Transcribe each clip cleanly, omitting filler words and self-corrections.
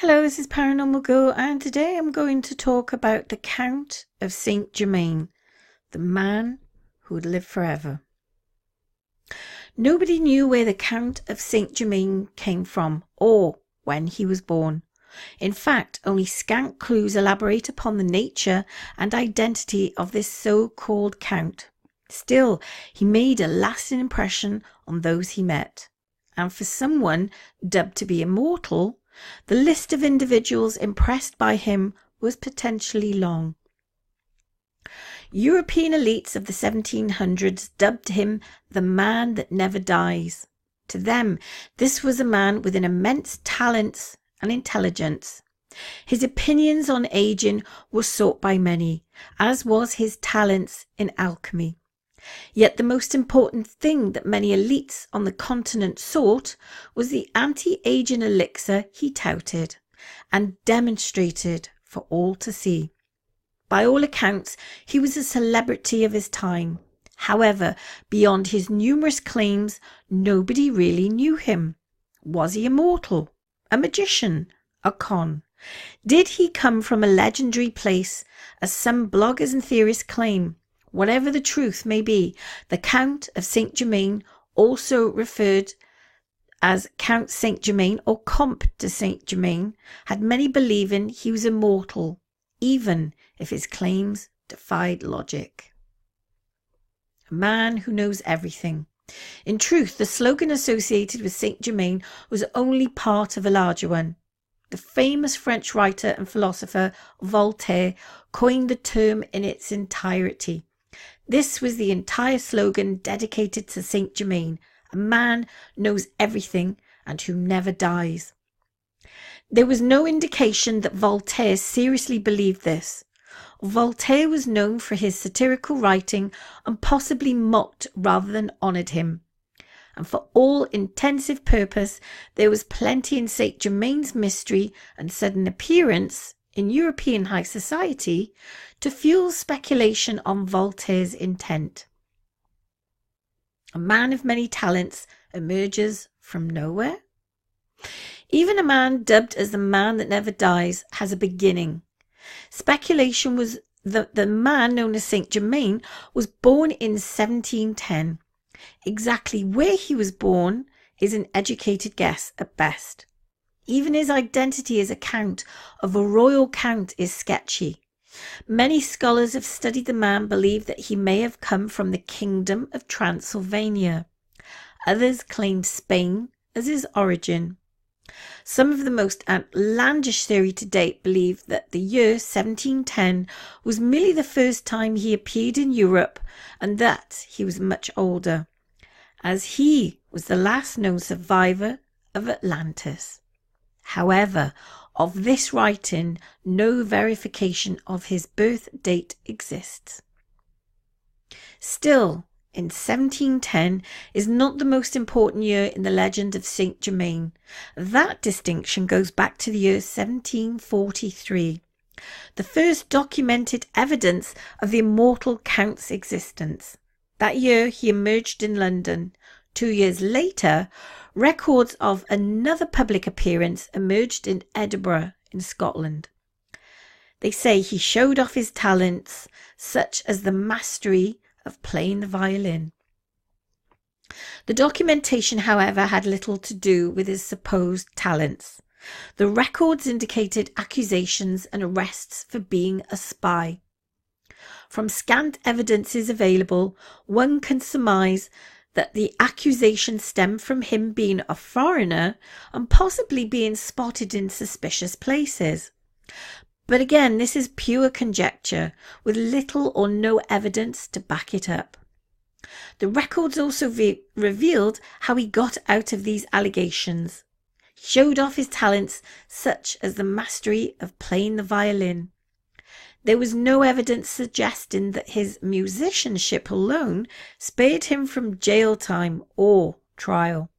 Hello, this is Paranormal Girl, and today I'm going to talk about the Count of Saint Germain, the man who would live forever. Nobody knew where the Count of Saint Germain came from or when he was born. In fact, only scant clues elaborate upon the nature and identity of this so-called Count. Still, he made a lasting impression on those he met. And for someone dubbed to be immortal, the list of individuals impressed by him was potentially long. European elites of the 1700s dubbed him the man that never dies. To them, this was a man with an immense talents and intelligence. His opinions on aging were sought by many, as was his talents in alchemy. Yet the most important thing that many elites on the continent sought was the anti-aging elixir he touted and demonstrated for all to see. By all accounts, he was a celebrity of his time. However, beyond his numerous claims, nobody really knew him. Was he immortal? A magician? A con? Did he come from a legendary place, as some bloggers and theorists claim? Whatever the truth may be, the Count of Saint Germain, also referred as Count Saint Germain or Comte de Saint Germain, had many believing he was immortal, even if his claims defied logic. A man who knows everything. In truth, the slogan associated with Saint Germain was only part of a larger one. The famous French writer and philosopher Voltaire coined the term in its entirety. This was the entire slogan dedicated to Saint Germain, a man knows everything and who never dies. There was no indication that Voltaire seriously believed this. Voltaire was known for his satirical writing and possibly mocked rather than honoured him. And for all intensive purpose, there was plenty in Saint Germain's mystery and sudden appearance in European high society to fuel speculation on Voltaire's intent. A man of many talents emerges from nowhere. Even a man dubbed as the man that never dies has a beginning. Speculation was that the man known as Saint Germain was born in 1710. Exactly where he was born is an educated guess at best. Even his identity as a count of a royal count is sketchy. Many scholars have studied the man believe that he may have come from the kingdom of Transylvania. Others claim Spain as his origin. Some of the most outlandish theory to date believe that the year 1710 was merely the first time he appeared in Europe and that he was much older, as he was the last known survivor of Atlantis. However, of this writing, no verification of his birth date exists. Still, in 1710 is not the most important year in the legend of Saint Germain. That distinction goes back to the year 1743, the first documented evidence of the immortal Count's existence. That year he emerged in London. 2 years later, records of another public appearance emerged in Edinburgh in Scotland. They say he showed off his talents, such as the mastery of playing the violin. The documentation, however, had little to do with his supposed talents. The records indicated accusations and arrests for being a spy. From scant evidences available, one can surmise that the accusation stemmed from him being a foreigner and possibly being spotted in suspicious places. But again, this is pure conjecture, with little or no evidence to back it up. The records also revealed how he got out of these allegations. He showed off his talents, such as the mastery of playing the violin. There was no evidence suggesting that his musicianship alone spared him from jail time or trial.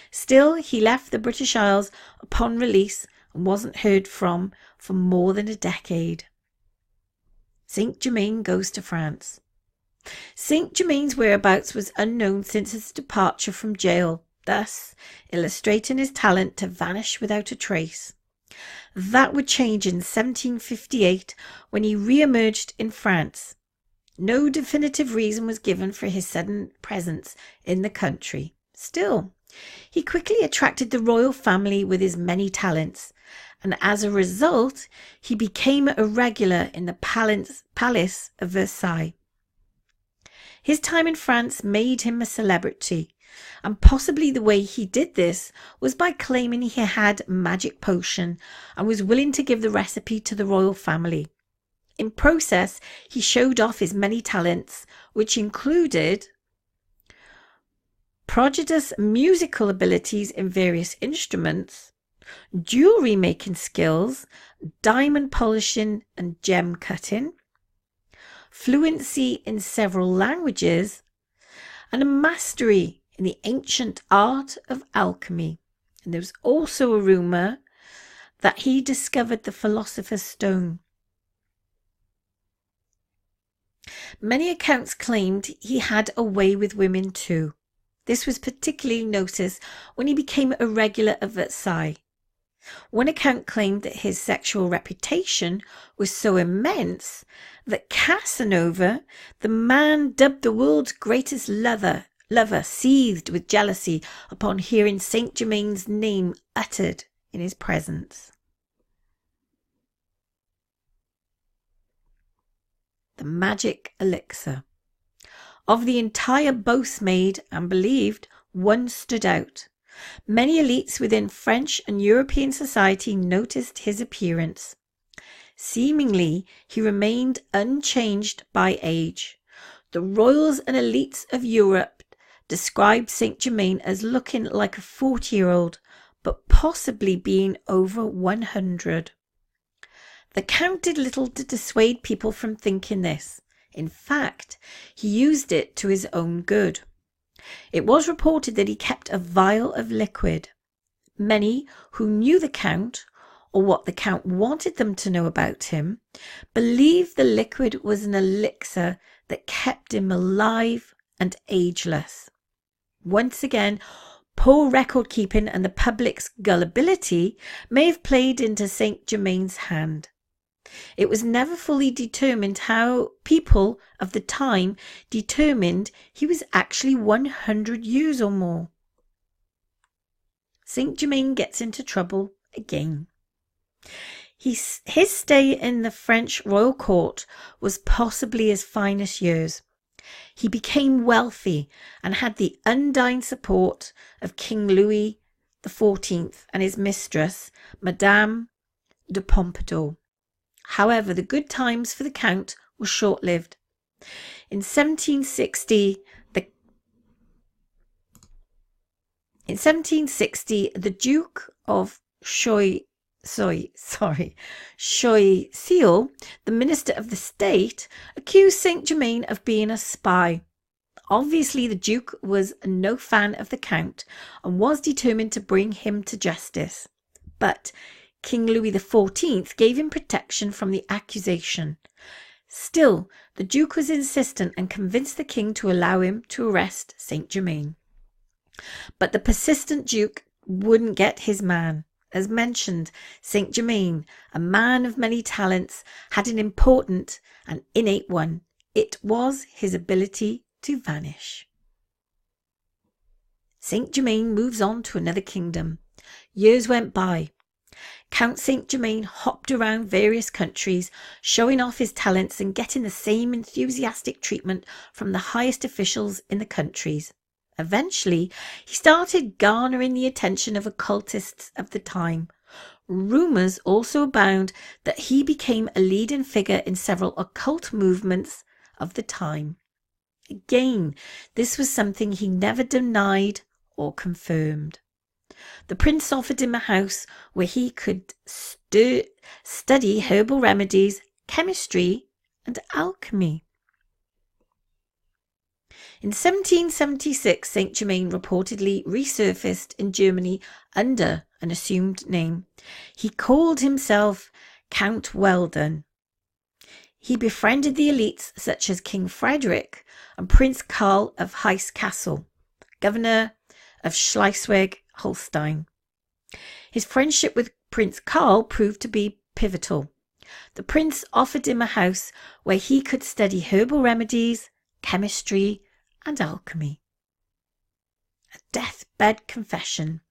Still, he left the British Isles upon release and wasn't heard from for more than a decade. Saint Germain goes to France. Saint Germain's whereabouts was unknown since his departure from jail, thus illustrating his talent to vanish without a trace. That would change in 1758 when he re-emerged in France. No definitive reason was given for his sudden presence in the country. Still, he quickly attracted the royal family with his many talents, and as a result, he became a regular in the palace of Versailles. His time in France made him a celebrity, and possibly the way he did this was by claiming he had a magic potion and was willing to give the recipe to the royal family. In process, he showed off his many talents, which included prodigious musical abilities in various instruments, jewelry making skills, diamond polishing and gem cutting, fluency in several languages, and a mastery in the ancient art of alchemy. And there was also a rumour that he discovered the Philosopher's Stone. Many accounts claimed he had a way with women too. This was particularly noticed when he became a regular at Versailles. One account claimed that his sexual reputation was so immense that Casanova, the man dubbed the world's greatest lover, seethed with jealousy upon hearing Saint Germain's name uttered in his presence. The magic elixir. Of the entire boast made and believed, one stood out. Many elites within French and European society noticed his appearance. Seemingly, he remained unchanged by age. The royals and elites of Europe described Saint Germain as looking like a 40-year-old, but possibly being over 100. The Count did little to dissuade people from thinking this. In fact, he used it to his own good. It was reported that he kept a vial of liquid. Many who knew the Count, or what the Count wanted them to know about him, believed the liquid was an elixir that kept him alive and ageless. Once again, poor record keeping and the public's gullibility may have played into Saint Germain's hand. It was never fully determined how people of the time determined he was actually 100 years or more. Saint Germain gets into trouble again. His stay in the French royal court was possibly his finest years. He became wealthy and had the undying support of King Louis XIV and his mistress, Madame de Pompadour. However, the good times for the Count were short-lived. In 1760, the Duke of Choiseul, the Minister of the State, accused Saint Germain of being a spy. Obviously, the Duke was no fan of the Count and was determined to bring him to justice. But King Louis XIV gave him protection from the accusation. Still, the Duke was insistent and convinced the king to allow him to arrest Saint Germain. But the persistent Duke wouldn't get his man. As mentioned, Saint Germain, a man of many talents, had an important and innate one. It was his ability to vanish. Saint Germain moves on to another kingdom. Years went by. Count Saint Germain hopped around various countries, showing off his talents and getting the same enthusiastic treatment from the highest officials in the countries. Eventually, he started garnering the attention of occultists of the time. Rumours also abound that he became a leading figure in several occult movements of the time. Again, this was something he never denied or confirmed. The prince offered him a house where he could study herbal remedies, chemistry, and alchemy. In 1776, Saint Germain reportedly resurfaced in Germany under an assumed name. He called himself Count Weldon. He befriended the elites such as King Frederick and Prince Karl of Hesse-Kassel, governor of Schleswig-Holstein. His friendship with Prince Karl proved to be pivotal. The prince offered him a house where he could study herbal remedies, chemistry, and alchemy. A deathbed confession.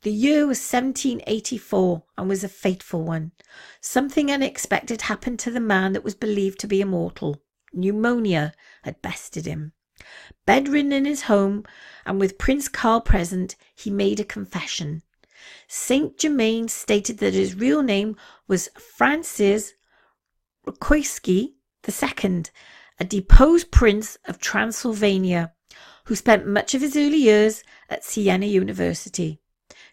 The year was 1784 and was a fateful one. Something unexpected happened to the man that was believed to be immortal. Pneumonia had bested him. Bedridden in his home and with Prince Karl present, he made a confession. Saint Germain stated that his real name was Francis Rakoczycki II, a deposed prince of Transylvania, who spent much of his early years at Siena University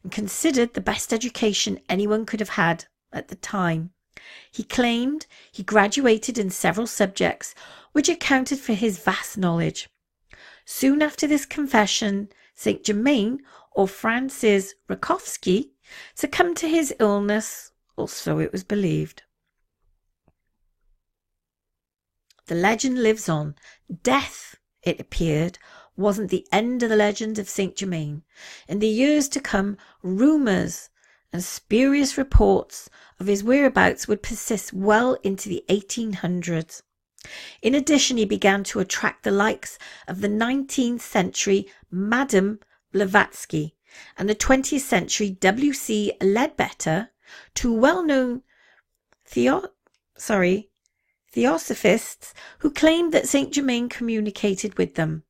and considered the best education anyone could have had at the time. He claimed he graduated in several subjects, which accounted for his vast knowledge. Soon after this confession, Saint Germain, or Francis Rakoczycki, succumbed to his illness, or so it was believed. The legend lives on. Death, it appeared, wasn't the end of the legend of Saint Germain. In the years to come, rumours and spurious reports of his whereabouts would persist well into the 1800s. In addition, he began to attract the likes of the 19th century Madame Blavatsky and the 20th century W.C. Leadbetter, two well-known theosophists who claimed that Saint Germain communicated with them.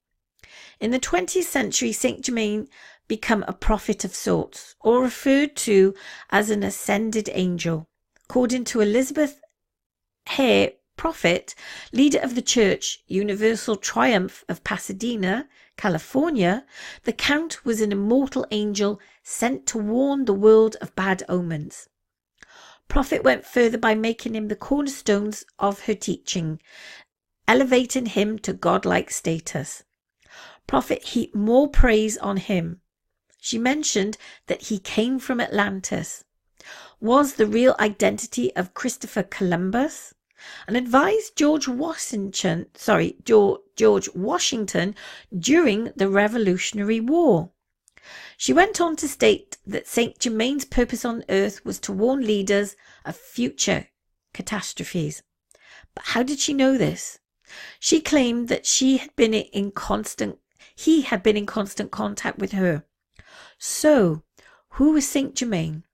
In the 20th century, Saint Germain became a prophet of sorts, or referred to as an ascended angel. According to Elizabeth Hare Prophet, leader of the Church Universal Triumph of Pasadena, California, the Count was an immortal angel sent to warn the world of bad omens. Prophet went further by making him the cornerstones of her teaching, elevating him to godlike status. Prophet heaped more praise on him. She mentioned that he came from Atlantis, was the real identity of Christopher Columbus, and advised George Washington during the Revolutionary War. She went on to state that Saint Germain's purpose on earth was to warn leaders of future catastrophes. But how did she know this? She claimed that he had been in constant contact with her. So, who was Saint Germain?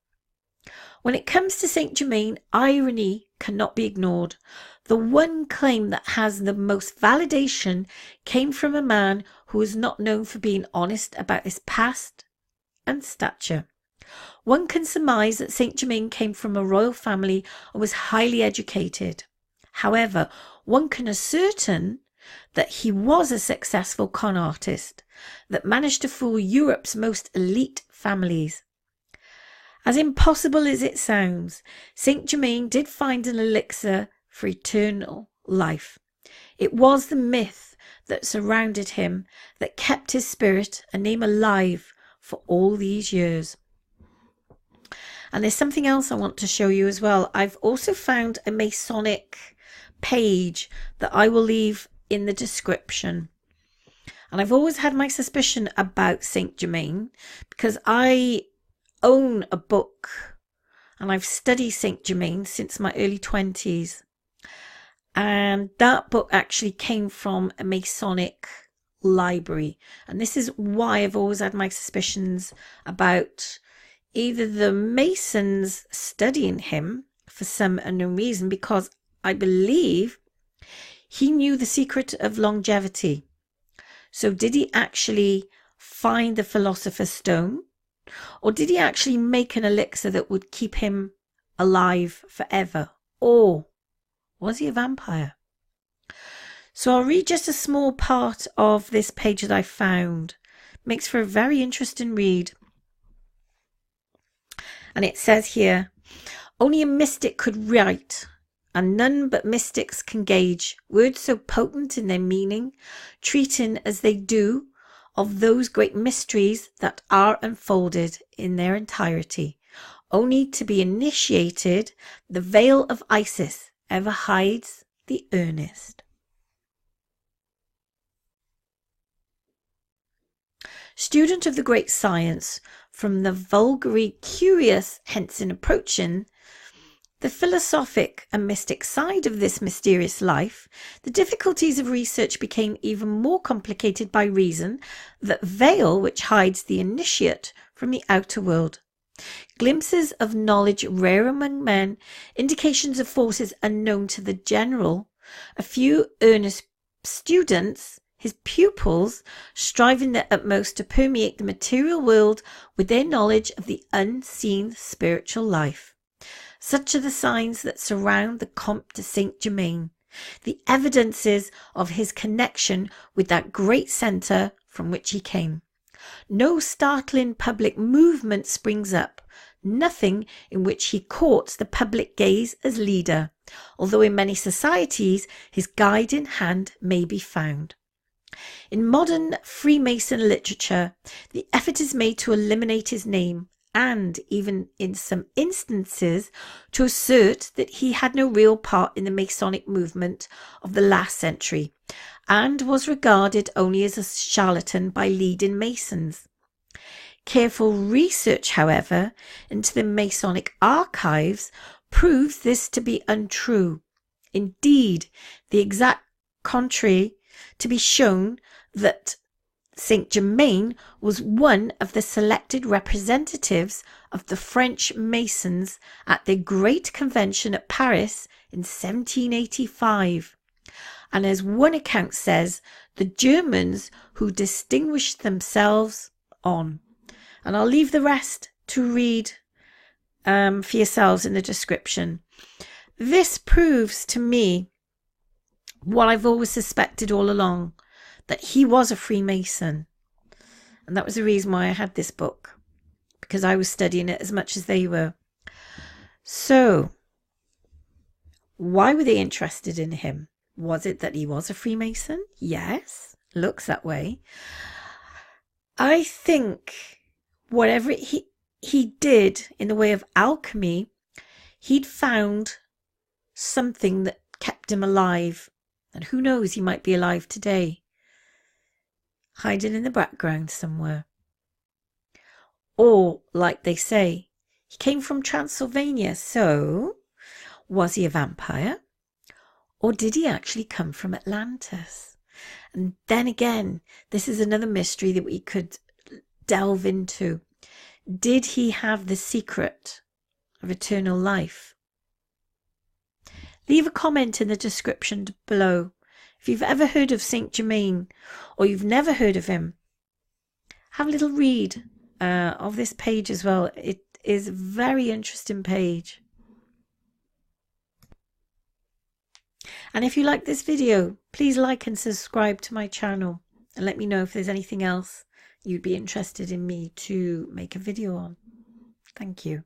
When it comes to Saint Germain, irony cannot be ignored. The one claim that has the most validation came from a man who was not known for being honest about his past and stature. One can surmise that Saint Germain came from a royal family and was highly educated. However, one can ascertain that he was a successful con artist that managed to fool Europe's most elite families. As impossible as it sounds, Saint Germain did find an elixir for eternal life. It was the myth that surrounded him that kept his spirit and name alive for all these years. And there's something else I want to show you as well. I've also found a Masonic page that I will leave in the description. And I've always had my suspicion about Saint Germain because I own a book and I've studied Saint Germain since my early 20s. And that book actually came from a Masonic library. And this is why I've always had my suspicions about either the Masons studying him for some unknown reason, because I believe he knew the secret of longevity. So did he actually find the Philosopher's Stone? Or did he actually make an elixir that would keep him alive forever? Or was he a vampire? So I'll read just a small part of this page that I found. Makes for a very interesting read. And it says here, only a mystic could write, and none but mystics can gauge words so potent in their meaning, treating as they do of those great mysteries that are unfolded in their entirety. Only to be initiated, the veil of Isis ever hides the earnest. Student of the great science, from the vulgarly curious Henson approaching the philosophic and mystic side of this mysterious life, the difficulties of research became even more complicated by reason that veil which hides the initiate from the outer world. Glimpses of knowledge rare among men, indications of forces unknown to the general, a few earnest students, his pupils, striving their utmost to permeate the material world with their knowledge of the unseen spiritual life. Such are the signs that surround the Comte de Saint-Germain, the evidences of his connection with that great centre from which he came. No startling public movement springs up, nothing in which he courts the public gaze as leader, although in many societies his guiding hand may be found. In modern Freemason literature, the effort is made to eliminate his name, and even in some instances to assert that he had no real part in the Masonic movement of the last century, and was regarded only as a charlatan by leading Masons. Careful research, however, into the Masonic archives proves this to be untrue. Indeed, the exact contrary to be shown, that Saint-Germain was one of the selected representatives of the French Masons at their great convention at Paris in 1785. And as one account says, the Germans who distinguished themselves on. And I'll leave the rest to read for yourselves in the description. This proves to me what I've always suspected all along, that he was a Freemason. And that was the reason why I had this book, because I was studying it as much as they were. So, why were they interested in him? Was it that he was a Freemason? Yes, looks that way. I think whatever he did in the way of alchemy, he'd found something that kept him alive. And who knows, he might be alive today, hiding in the background somewhere. Or, like they say, he came from Transylvania, so was he a vampire? Or did he actually come from Atlantis? And then again, this is another mystery that we could delve into. Did he have the secret of eternal life? Leave a comment in the description below if you've ever heard of Saint-Germain, or you've never heard of him. Have a little read of this page as well. It is a very interesting page. And if you like this video, please like and subscribe to my channel, and let me know if there's anything else you'd be interested in me to make a video on. Thank you.